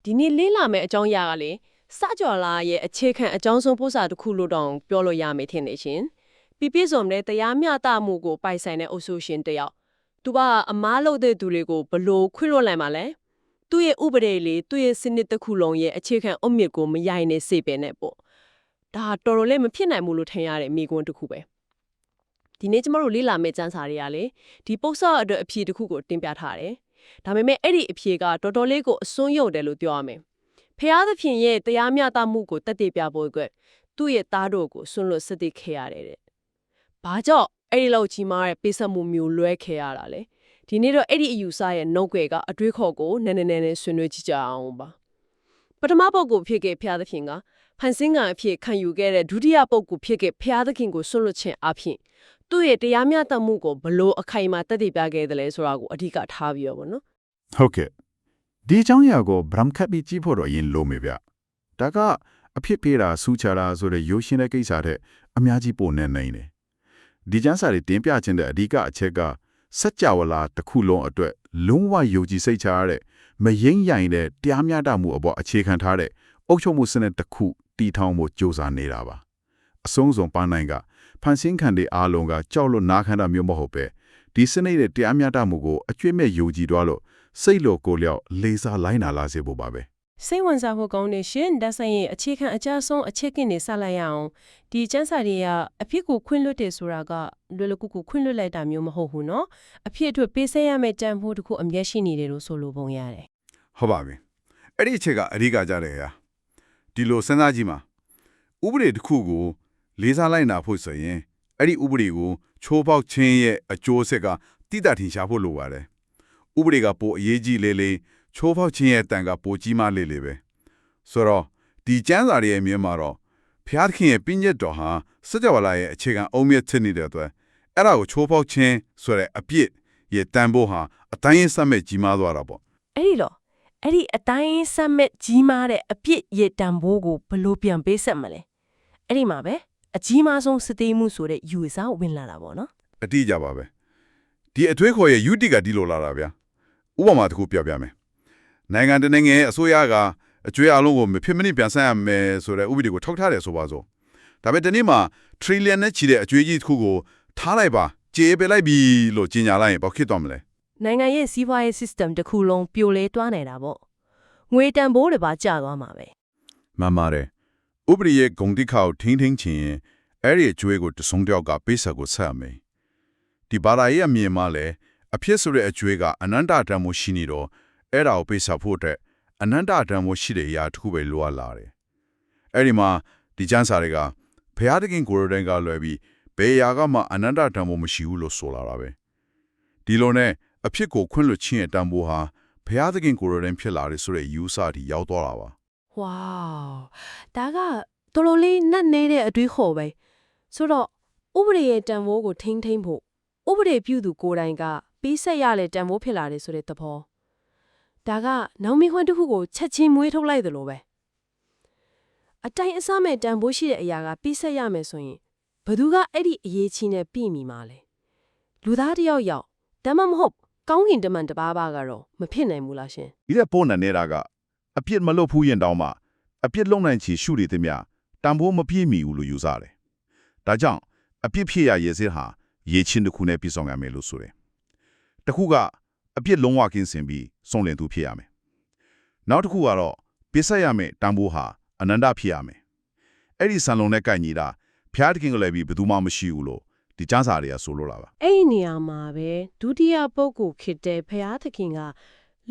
ဒီနေ့လေးလာမယ့်အကြောင်းအရာကလေစကြော်လာရဲ့အခြေခံအကြောင်းဆုံးပို့စာတစ်ခုလို့တောင်ပြောလို့ရမယ်ထင်နေရှင်ပြစုံတဲ့တရားမျှတမှုကိုပိုင်ဆိုင်တဲ့အုပ်စုရှင်တယောက်သူကအမားလို့တဲ့သူတွေကိုဘလို့ခွင့်လွှတ်လိုက်မှာလဲသူ့ရဲ့ဥပဒေလေးသူ့ရဲ့စနစ်တစ်ခုလုံးရဲ့အခြေခံအုတ်မြစ်ကိုမရိုင်နေစေပဲနဲ့ပေါ့ဒါတော်တော်လေးမဖြစ်နိုင်ဘူးလို့ထင်ရတဲ့မိကွန်းတစ်ခုပဲဒီနေ့ကျမတို့လေးလာမယ့်စံစာတွေကလေဒီပု္ပ္ပစာအတွက်အဖြေတစ်ခုကိုတင်ပြထားတယ်ဒါပေမဲ့အဲ့ဒီအဖြေကတော်တော်လေးကိုအစွန်းရုပ်တယ်လို့ပြောရမယ်ဖျားသခင်ရဲ့တရားမျှတမှုကိုတက်တည်ပြဖို့အတွက်သူ့ရဲ့သားတော်ကိုဆွန့်လွတ်စသစ်ခဲ့ရတယ်တဲ့။ဘာကြောင့်အဲ့ဒီလောက်ကြီးမားတဲ့ပေးဆက်မှုမျိုးလွဲခဲ့ရတာလဲ။ဒီနေ့တော့အဲ့ဒီအယူဆရဲ့နှုတ်ကွယ်ကအတွေးခေါ်ကိုနည်းနည်းဆွေးနွေးကြည့်ကြအောင်ပါ။ပထမပုဂ္ဂိုလ်ဖြစ်ခဲ့ဖျားသခင်ကဖန်ဆင်းကံအဖြစ်ခံယူခဲ့တဲ့ဒုတိယပုဂ္ဂိုလ်ဖြစ်ခဲ့ဖျားသခင်ကိုဆွန့်လွတ်ခြင်းအပြင်သူ့ရဲ့တရားမျှတမှုကိုဘလို့အခိုင်အမာတက်တည်ပြခဲ့တယ်လဲဆိုတာကိုအဓိကထားပြီးတော့ဗောနော်။ဟုတ်ကဲ့ဒီအကြောင်းအရာကိုဗရမ်ခတ်ပြီးကြည့်ဖို့တော့အရင်လိုမေဗျ။ဒါကအဖြစ်ပေးတာစူးချတာဆိုတဲ့ရိုးရှင်းတဲ့ကိစ္စတဲ့အများကြီးပိုနေနေတယ်။ဒီကျမ်းစာတွေတင်ပြခြင်းတဲ့အဓိကအချက်ကစัจ java လာတစ်ခုလုံးအတွက်လုံးဝယုံကြည်စိတ်ချရတဲ့မယိမ့်ရိုင်တဲ့တရားမျှတမှုအပေါ်အခြေခံထားတဲ့အုပ်ချုပ်မှုစနစ်တစ်ခုတည်ထောင်ဖို့ကြိုးစားနေတာပါ။အဆုံးစွန်ပန်းနိုင်ကဖန်ဆင်းခံတဲ့အားလုံးကကြောက်လို့နာခံတာမျိုးမဟုတ်ပဲဒီစနစ်ရဲ့တရားမျှတမှုကိုအကျွင့်မဲ့ယုံကြည်သွားလို့စိတ်လိုကိုလျောက်လေးစားလိုက်နာလာစေဖို့ပါပဲစိတ်ဝင်စားဖို့ကောင်းနေရှင်ဒါဆိုင်ရင်အခြေခံအကြဆုံးအခြေကင်းနေဆက်လိုက်ရအောင်ဒီကျန်းစာတွေကအဖြစ်ကိုခွင့်လွှတ်တယ်ဆိုတာကလွယ်လွယ်ကူကူခွင့်လွှတ်လိုက်တာမျိုးမဟုတ်ဘူးเนาะအဖြစ်အတွက်ပေးဆက်ရမယ့်တန်ဖိုးတစ်ခုအမျက်ရှိနေတယ်လို့ဆိုလိုပုံရတယ်ဟုတ်ပါပြီအဲ့ဒီအချက်ကအဓိကကြတယ်ရာဒီလိုစဉ်းစားကြည့်မှာဥပဒေတစ်ခုကိုလေးစားလိုက်နာဖို့ဆိုရင်အဲ့ဒီဥပဒေကိုချိုးဖောက်ခြင်းရဲ့အကျိုးဆက်ကတိတိထင်ရှားဖို့လိုပါတယ်ဥပဒေကပိုအရေးကြီးလေချိုးဖောက်ခြင်းရဲ့တန်ကပိုကြီးမားလေပဲဆိုတော့ဒီကျမ်းစာရဲ့အမြင်မှာတော့ဖျားသခင်ရဲ့ပြည့်ညတ်တော်ဟာစကြဝဠာရဲ့အခြေခံအုံမြင့်ဖြစ်နေတဲ့အတွက်အဲ့ဒါကိုချိုးဖောက်ခြင်းဆိုတဲ့အပြစ်ရဲ့တန်ဖိုးဟာအတိုင်းအစမဲ့ကြီးမားသွားတာပေါ့အဲ့ဒီအတိုင်းအစမဲ့ကြီးမားတဲ့အပြစ်ရဲ့တန်ဖိုးကိုဘယ်လိုပြန်ပေးဆက်မလဲအဲ့ဒီမှာပဲအကြီးမားဆုံးစသေးမှုဆိုတဲ့ယူဆဝင်လာတာပေါ့နော်အတိအကျပါပဲဒီအထွေးခေါ်ရဲ့ယူတီကဒီလိုလာတာဗျာဥပမာတစ်ခုပြောပြမယ်နိုင်ငံတနိုင်ငံရဲ့အစိုးရကအကျွေးအလုံးကိုမဖြစ်မနစ်ပြန်ဆန်းရမယ်ဆိုတဲ့ဥပဒေကိုထောက်ထားတယ်ဆိုပါစို့ဒါပေမဲ့ဒီနေ့မှာ trillion နဲ့ချီတဲ့အကျွေးကြီးတစ်ခုကိုထားလိုက်ပါကြေးပေးလိုက်ပြီလို့ကြေညာလိုက်ရင်ဘာဖြစ်သွားမလဲနိုင်ငံရဲ့စီးပွားရေး system တစ်ခုလုံးပြိုလဲတွားနေတာပေါ့ငွေတန်ဖိုးတွေပါကျသွားမှာပဲမှန်ပါတယ်ဥပဒေရဲ့ဂုဏ်တိခါကိုထိန်းခြင်းအဲ့ဒီအကျွေးကိုတစုံတယောက်ကပေးဆက်ကိုဆက်ရမယ်ဒီဘာသာရေးအမြင်မှာလည်းအဖြစ်ဆိုတဲ့အကျွေးကအနန္တတန်မိုးရှိနေတော့အဲ့ဒါကိုပေးဆက်ဖို့အတွက်အနန္တတန်မိုးရှိတဲ့အရာတစ်ခုပဲလိုအပ်လာတယ်အဲ့ဒီမှာဒီကျမ်းစာတွေကဘုရားသခင်ကိုယ်တော်တိုင်ကလွယ်ပြီးဘယ်အရာကမှအနန္တတန်မိုးမရှိဘူးလို့ဆိုလာတာပဲဒီလိုနဲ့အဖြစ်ကိုခွင့်လွှတ်ခြင်းရဲ့တန်ဖိုးဟာဘုရားသခင်ကိုယ်တော်တိုင်ဖြစ်လာတယ်ဆိုတဲ့ယူဆအထိရောက်သွားတာပါဝေါဒါကတော်တော်လေးနတ်နေတဲ့အတွေးခေါ်ပဲဆိုတော့ဥပဒေရဲ့တန်ဖိုးကိုထိန်းဖို့ဥပဒေပြုသူကိုယ်တိုင်ကပေးဆက်ရတဲ့တန်ဖိုးဖြစ်လာတယ်ဆိုတဲ့သဘောဒါကနောင်မီခွန်းတစ်ခုကိုချက်ချင်းမွေးထုတ်လိုက်သလိုပဲအတိုင်းအစားမဲ့တန်ဖိုးရှိတဲ့အရာကပေးဆက်ရမယ်ဆိုရင်ဘသူကအဲ့ဒီအရေးချင်းနဲ့ပြည်မိမှာလဲလူသားတယောက်ဒါမှမဟုတ်ကောင်းကင်တမန်တစ်ပါးကတော့မဖြစ်နိုင်ဘူးလားရှင်ဒီတဲ့ပုံနဲ့နေတာကအပြစ်မလုပ်ဘူးရင်တောင်မှအပြစ်လုံနိုင်ချီရှုရတဲ့မြတန်ဖိုးမပြည့်မီဘူးလို့ယူဆတယ်ဒါကြောင့်အပြစ်ဖြစ်ရရဲ့စစ်ဟာရေးချင်းတစ်ခုနဲ့ပြည်ဆောင်ရမယ်လို့ဆိုတယ်တခုကအပြစ်လုံးဝကင်းစင်ပြီးစုံလင်သူဖြစ်ရမယ်နောက်တစ်ခုကတော့ပြစ်ဆက်ရမယ်တန်ဖိုးဟာအနန္တဖြစ်ရမယ်အဲ့ဒီစံလုံးနဲ့ကိုက်ညီတာဖျားတခင်ကလည်းပြီးဘယ်သူမှမရှိဘူးလို့ဒီကျမ်းစာတွေကဆိုလိုလာပါအဲ့ဒီနေရာမှာပဲဒုတိယပုဂ္ဂိုလ်ဖြစ်တဲ့ဖျားသခင်က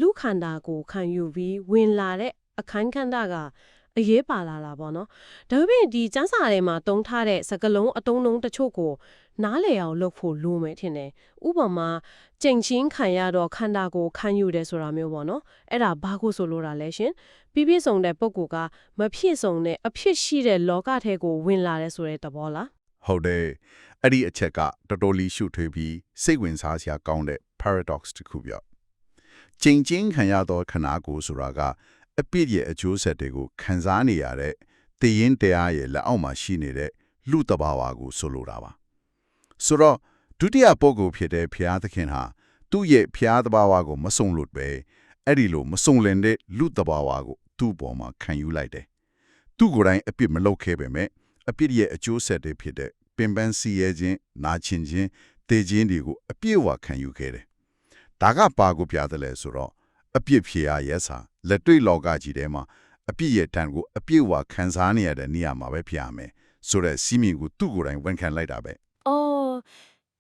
လူခန္ဓာကိုခံယူပြီးဝင်လာတဲ့အခန်းကဏ္ဍကအရေးပါလာတာပေါ့နော်ဒါပေမဲ့ဒီကျမ်းစာထဲမှာတုံးထားတဲ့စကားလုံးအတုံးလုံးတချို့ကိုနားလည်အောင်လုပ်ဖို့လိုမယ်ထင်တယ်ဥပမာကြင်ချင်းခံရတော့ခန္ဓာကိုခံယူတယ်ဆိုတာမျိုးပေါ့နော်အဲ့ဒါဘာကိုဆိုလိုတာလဲရှင်ပြည့်စုံတဲ့ပုဂ္ဂိုလ်ကမပြည့်စုံတဲ့အဖြစ်ရှိတဲ့လောကထဲကိုဝင်လာတယ်ဆိုတဲ့သဘောလားဟုတ်တယ်အဲ့ဒီအချက်ကတော်တော်လေးရှုထွေးပြီးစိတ်ဝင်စားစရာကောင်းတဲ့ paradox တစ်ခုပြကြင်ချင်းခံရတော့ခန္ဓာကိုဆိုတာကအပြစ်ရဲ့အကျိုးဆက်တွေကိုခံစားနေရတဲ့တည်ရင်တရားရဲ့လက်အောက်မှာရှိနေတဲ့လူတဘာဝကိုဆိုလိုတာပါဆိုတော့ဒုတိယပုဂ္ဂိုလ်ဖြစ်တဲ့ဘုရားသခင်ဟာသူ့ရဲ့ဘုရားတဘာဝကိုမဆုံးလို့ပဲ အဲ့ဒီလိုမစုံလင်တဲ့လူတဘာဝကိုသူ့ပေါ်မှာခံယူလိုက်တယ်သူ့ကိုယ်တိုင်အပြစ်မလုပ်ခဲ့ပေမဲ့အပြစ်ရဲ့အကျိုးဆက်တွေဖြစ်တဲ့ပင်ပန်းစီရဲခြင်းနာကျင်ခြင်းတေခြင်းတွေကိုအပြည့်အဝခံယူခဲ့တယ်ဒါကပါကိုပြတယ်လဲဆိုတော့အပြစ်ဖြေရရဲ့စာလက်တွေ့လောကကြီးထဲမှာအပြစ်ရဲ့တန်ကိုအပြည့်အဝခံစားနေရတဲ့နေရာမှာပဲဖြစ်ရမယ်ဆိုတဲ့စီမင်းကိုသူ့ကိုယ်တိုင်ဝန်ခံလိုက်တာပဲ အော်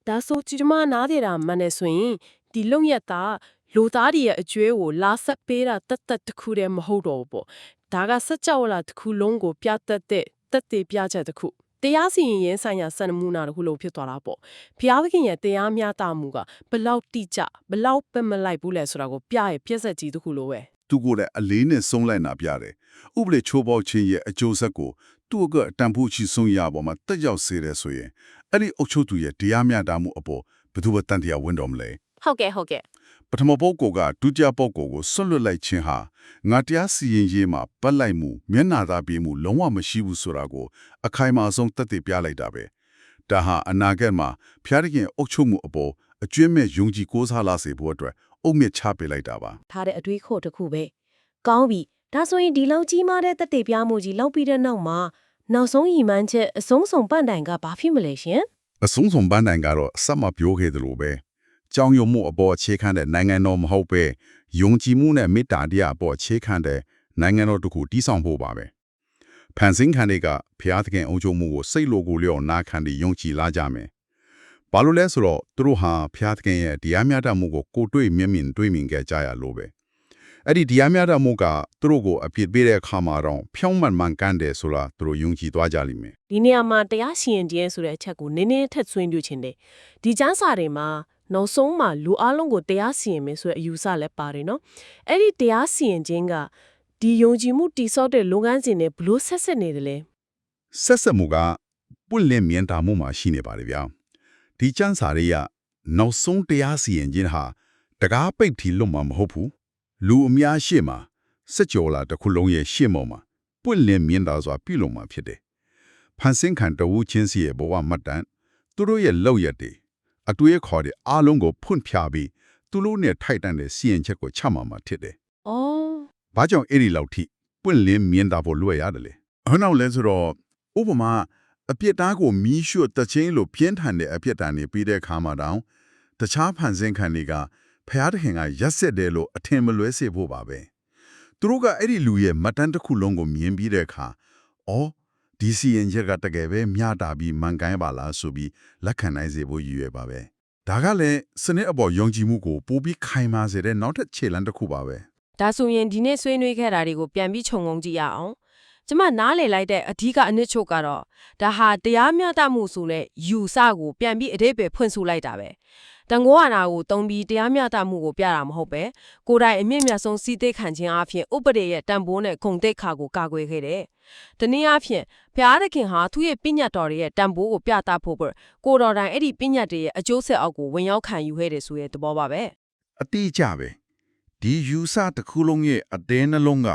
ဒါဆိုကျမနားသေးတာမှန်နေဆိုရင်ဒီလုံရတာလူသားတွေရဲ့အကျွေးကိုလာဆက်ပေးတာတတ်တတ်တစ်ခုတည်းမဟုတ်တော့ဘူးပေါ့ဒါကစက်ကြောလာတစ်ခုလုံးကိုပြတတ်တဲ့တက်တဲ့ပြချက်တစ်ခုတရားစီရင်ရေးဆိုင်ရာစံနမူနာတစ်ခုလုံးဖြစ်သွားတာပေါ့ဘုရားသခင်ရဲ့တရားမျှတမှုကဘလောက်တိကျဘလောက်ပင်မလိုက်ဘူးလဲဆိုတာကိုပြရဲ့ပြည့်စက်ကြီးတစ်ခုလိုပဲ သူကိုယ်လည်းအလေးနဲ့ဆုံးလိုက်နာပြတယ်။ဥပဒေချိုးပေါက်ခြင်းရဲ့အကျိုးဆက်ကိုသူ့ကအတန်ဖိုးချီဆုံးရပေါ်မှာတက်ရောက်စေတယ်ဆိုရင်အဲ့ဒီအုပ်ချုပ်သူရဲ့တရားမျှတမှုအပေါ်ဘယ်သူမှတန်တရားဝင်တော်မလဲ ဟုတ်ကဲ့ပထမပုဂ္ဂိုလ်ကဒုတိယပုဂ္ဂိုလ်ကိုဆွတ်လွတ်လိုက်ခြင်းဟာငါတရားစီရင်ရေးမှာပတ်လိုက်မှုမျက်နာသာပြေမှုလုံးဝမရှိဘူးဆိုတာကိုအခိုင်အမာဆုံးသက်သေပြလိုက်တာပဲ။ဒါဟာအနာဂတ်မှာဖျားခင်အုပ်ချုပ်မှုအပေါ်အကျွင့်မဲ့ယုံကြည်ကိုးစားလာစေဖို့အတွက်အုတ်မြစ်ချပေးလိုက်တာပါ ထားတဲ့အတွေးခေါ်တစ်ခုပဲကောင်းပြီဒါဆိုရင်ဒီလောက်ကြီးမားတဲ့တက်တေပြမှုကြီးလောက်ပြီးတဲ့နောက်မှာနောက်ဆုံးရီမှန်းချက်အဆုံးစုံပန့်တိုင်ကဘာဖြစ်မလဲရှင် အဆုံးစွန်ပန်းနိုင်ကတော့အဆက်မပြောခဲ့သလိုပဲကြောင်ရုံမှုအပေါ်အခြေခံတဲ့နိုင်ငံတော်မဟုတ်ပဲယုံကြည်မှုနဲ့မေတ္တာတရားအပေါ်အခြေခံတဲ့နိုင်ငံတော်တစ်ခုတည်ဆောက်ဖို့ပါပဲဖန်ဆင်းခံတွေကဖျားသခင်အုံကြုံမှုကိုစိတ်လိုကိုလျော့နာခံပြီးယုံကြည်လာကြမယ်ဘာလို့လဲဆိုတော့သူတို့ဟာဖျားသခင်ရဲ့တရားမျှတမှုကိုကိုတွေ့မျက်မြင်တွေ့မြင်ခဲ့ကြရလို့ပဲအဲ့ဒီတရားမျှတမှုကသူတို့ကိုအပြစ်ပေးတဲ့အခါမှာတော့ဖြောင်းမှန်မှန်ကန်တယ်ဆိုတာသူတို့ယုံကြည်သွားကြလိမ့်မယ် ဒီနေရာမှာတရားစီရင်ခြင်းဆိုတဲ့အချက်ကိုနည်းနည်းထပ်ဆွေးနွေးခြင်းတယ်ဒီကျမ်းစာတွေမှာနောက်ဆုံးမှာလူအလုံးကိုတရားစီရင်မယ်ဆိုတဲ့အယူဆလည်းပါတယ်နော်အဲ့ဒီတရားစီရင်ခြင်းကဒီယုံကြည်မှုတိဆောက်တဲ့လုပ်ငန်းစဉ်နဲ့ဘလို့ဆက်နေတယ်လဲ ဆက်ဆက်မှုကပွင့်လင်းမြင်တာမှုမှာရှိနေပါတယ်ဗျာဒီကျမ်းစာတွေကနောက်ဆုံးတရားစီရင်ခြင်းဟာတကားပိတ်ထီလွတ်မှာမဟုတ်ဘူးလူအများရှေ့မှာစက်ကြော်လာတစ်ခုလုံးရဲ့ရှေ့မော်မှာပွင့်လင်းမြင်တာစွာပြုလုပ်မှာဖြစ်တယ်ဖန်ဆင်းခံတဝူးချင်းစီရဲ့ဘဝမှတ်တမ်းသူတို့ရဲ့လောက်ရက်တွေအတွေ့အခေါ်တွေအားလုံးကိုဖွင့်ပြပြီးသူတို့နဲ့ထိုက်တန်တဲ့စီရင်ချက်ကိုချမှတ်မှာဖြစ်တယ် အော် ။ဘာကြောင့်အဲ့ဒီလောက်ထိပွင့်လင်းမြင်တာဖို့လွယ်ရတယ်လဲ။ဟောနောက်လဲဆိုတော့ဥပမာအပြစ်သားကိုမီးရှို့တချင်းလို့ပြင်းထန်တဲ့အပြစ်ဒဏ်တွေပြီးတဲ့အခါမှာတောင်တခြားဖန်ဆင်းခံတွေကဖျားသခင်ကရက်ဆက်တယ်လို့အထင်မလွဲစေဖို့ပါပဲ။သူတို့ကအဲ့ဒီလူရဲ့မတ်တန်းတစ်ခုလုံးကိုမြင်ပြီးတဲ့အခါအော်ဒီစီရင်ချက်ကတကယ်ပဲမျှတာပြီးမှန်ကန်ပါလားဆိုပြီးလက်ခံနိုင်စေဖို့ရည်ရွယ်ပါပဲ။ဒါကလည်းစနစ်အပေါ်ယုံကြည်မှုကိုပိုပြီးခိုင်မာစေတဲ့နောက်ထပ်ခြေလှမ်းတစ်ခုပါပဲ။ ဒါဆိုရင်ဒီနေ့ဆွေးနွေးခဲ့တာတွေကိုပြန်ပြီးခြုံငုံကြည့်ရအောင်ကျမနားလေလိုက်တဲ့အဓိကအနှစ်ချုပ်ကတော့ဒါဟာတရားမျှတမှုဆိုတဲ့ယူဆကိုပြန်ပြီးအတိတ်ပဲဖွင့်ဆိုလိုက်တာပဲတန်ခိုးဝါနာကိုတုံးပြီးတရားမျှတမှုကိုပြတာမဟုတ်ပဲကိုယ်တိုင်အမြင့်မြတ်ဆုံးစီးသိခံခြင်းအပြင်ဥပဒေရဲ့တန်ဖိုးနဲ့ဂုဏ်သိက္ခာကိုကာကွယ်ခဲ့တယ်။တနည်းအားဖြင့်ဘုရားသခင်ဟာသူ့ရဲ့ပညတ်တော်ရဲ့တန်ဖိုးကိုပြသဖို့ကိုတော်တိုင်အဲ့ဒီပညတ်တွေရဲ့အကျိုးဆက်အောက်ကိုဝင်ရောက်ခံယူခဲ့တယ်ဆိုတဲ့သဘောပါပဲ။ အတိအကျပဲဒီယူဆတစ်ခုလုံးရဲ့အသေးနှလုံးက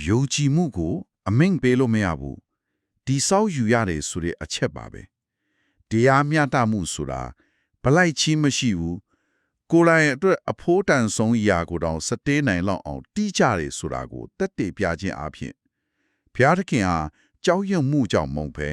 ယုံကြည်မှုကိုအမိန့်ပေးလို့မရဘူးဒီဆောက်ယူရတယ်ဆိုတဲ့အချက်ပါပဲတရားမျှတမှုဆိုတာဗလိုက်ချင်းမရှိဘူးကိုယ်တိုင်အတွက်အဖိုးတန်ဆုံးအရာကိုတောင်စတေးနိုင်လောက်အောင်တီးကြတယ်ဆိုတာကိုတက်တည်ပြခြင်းအပြင်ဘုရားသခင်ဟာကြောက်ရွံ့မှုကြောင့်မဟုတ်ပဲ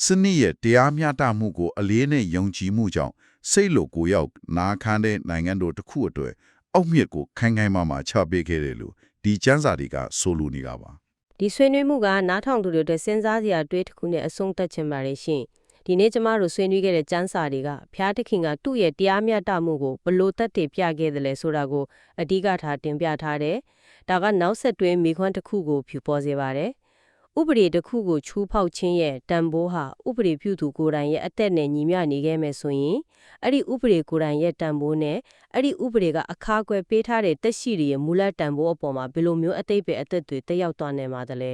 စနစ်ရဲ့တရားမျှတမှုကိုအလေးနဲ့ယုံကြည်မှုကြောင့်စိတ်လိုကိုရောက်နာခံတဲ့နိုင်ငံတော်တစ်ခုအတွက်အောက်မြစ်ကိုခိုင်ခိုင်မာမာချပေးခဲ့တယ်လို့ဒီကျမ်းစာတွေကဆိုလိုနေတာပါ ဒီဆွေးနွေးမှုကနားထောင်သူတွေအတွက်စဉ်းစားစရာအတွေးတစ်ခုနဲ့အဆုံးသတ်ချင်ပါတယ်ရှင်ဒီနေ့ကျမတို့ဆွေးနွေးခဲ့တဲ့ကျမ်းစာတွေကဘုရားသခင်ကသူ့ရဲ့တရားမျှတမှုကိုဘလို့သက်တည်ပြခဲ့တယ်လဲဆိုတာကိုအဓိကထားတင်ပြထားတယ်ဒါကနောက်ဆက်တွဲမိခွန်းတစ်ခုကိုဖြူပေါ်စေပါတယ်ဥပဒေတစ်ခုကိုချူးဖောက်ခြင်းရဲ့တန်ဖိုးဟာဥပဒေပြုသူကိုယ်တိုင်ရဲ့အသက်နဲ့ညီမျှနေခဲ့မယ်ဆိုရင်အဲ့ဒီဥပဒေကိုယ်တိုင်ရဲ့တန်ဖိုးနဲ့အဲ့ဒီဥပဒေကအခါကွယ်ပေးထားတဲ့တက်ရှိတွေရဲ့မူလတန်ဖိုးအပေါ်မှာဘယ်လိုမျိုးအသိပ္ပယ်အသက်တွေတက်ရောက်သွားနိုင်မှာလဲ